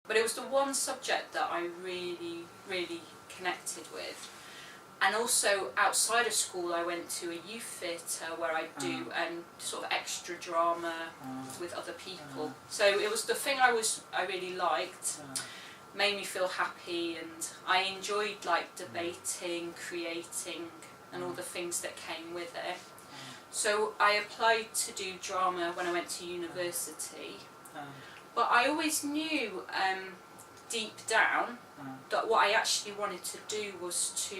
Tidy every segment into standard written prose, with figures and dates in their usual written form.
But it was the one subject that I really, really connected with. And also outside of school I went to a youth theatre where I do sort of extra drama with other people. So it was the thing I really liked, made me feel happy, and I enjoyed like debating, creating and all the things that came with it. So I applied to do drama when I went to university, but I always knew deep down that what I actually wanted to do was to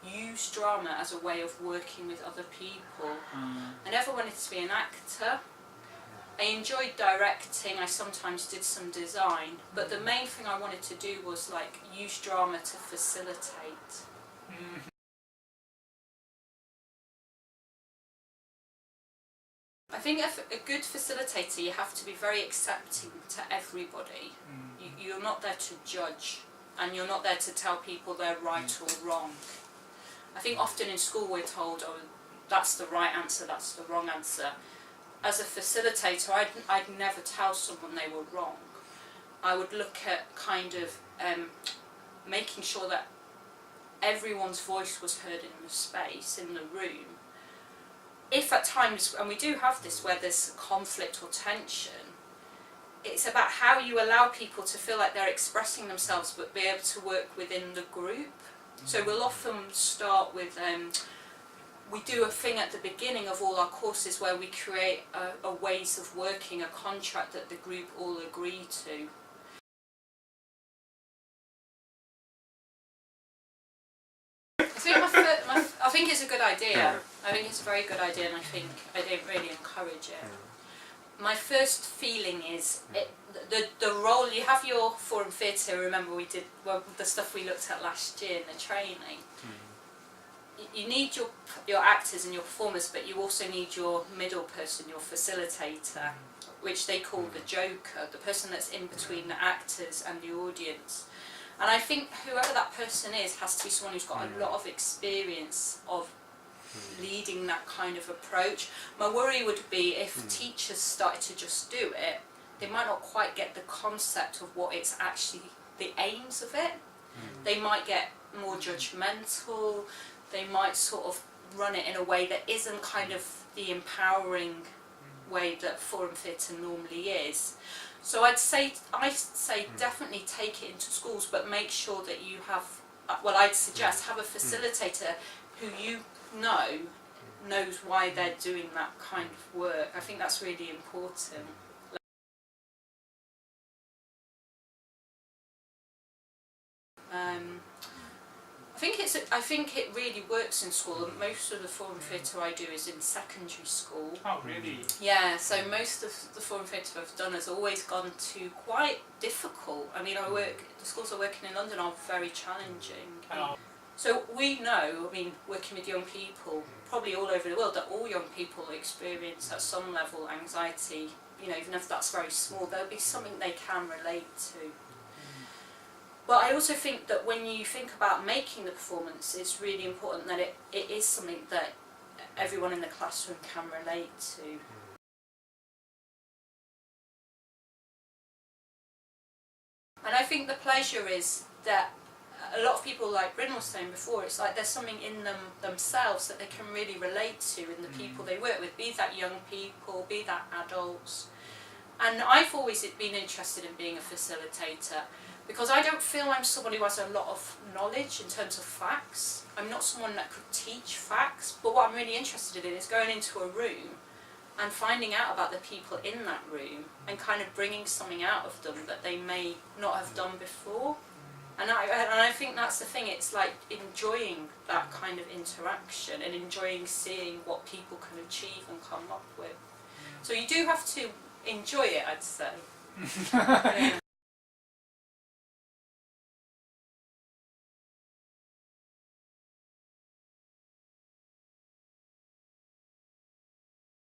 use drama as a way of working with other people. I never wanted to be an actor. I enjoyed directing, I sometimes did some design, but the main thing I wanted to do was like use drama to facilitate. I think a good facilitator, you have to be very accepting to everybody. You're not there to judge, and you're not there to tell people they're right or wrong. I think often in school we're told, oh, that's the right answer, that's the wrong answer. As a facilitator, I'd never tell someone they were wrong. I would look at kind of making sure that everyone's voice was heard in the space, in the room. If at times, and we do have this where there's conflict or tension, it's about how you allow people to feel like they're expressing themselves but be able to work within the group. So we'll often start with, we do a thing at the beginning of all our courses where we create a ways of working, a contract that the group all agree to. I think it's a good idea. I think it's a very good idea, and I think I don't really encourage it. My first feeling is the role you have your forum theatre. Remember, we did the stuff we looked at last year in the training. You need your actors and your performers, but you also need your middle person, your facilitator, which they call the joker, the person that's in between the actors and the audience. And I think whoever that person is has to be someone who's got a lot of experience of leading that kind of approach. My worry would be if teachers started to just do it, they might not quite get the concept of what it's actually, the aims of it. They might get more judgmental, they might sort of run it in a way that isn't kind of the empowering way that forum theatre normally is. So I'd say definitely take it into schools, but make sure that you have, well, I'd suggest have a facilitator who you know knows why they're doing that kind of work. I think that's really important. I think it really works in school. Most of the forum theatre I do is in secondary school. Oh, really? Yeah, so most of the forum theatre I've done has always gone to quite difficult. I mean, the schools I work in London are very challenging. So we know, I mean, working with young people, probably all over the world, that all young people experience at some level anxiety. You know, even if that's very small, there'll be something they can relate to. But I also think that when you think about making the performance, it's really important that it is something that everyone in the classroom can relate to. And I think the pleasure is that a lot of people, like Bryn was saying before, it's like there's something in themselves that they can really relate to in the people they work with, be that young people, be that adults. And I've always been interested in being a facilitator, because I don't feel I'm someone who has a lot of knowledge in terms of facts. I'm not someone that could teach facts, but what I'm really interested in is going into a room and finding out about the people in that room and kind of bringing something out of them that they may not have done before. And I think that's the thing, it's like enjoying that kind of interaction and enjoying seeing what people can achieve and come up with. So you do have to enjoy it, I'd say. Yeah.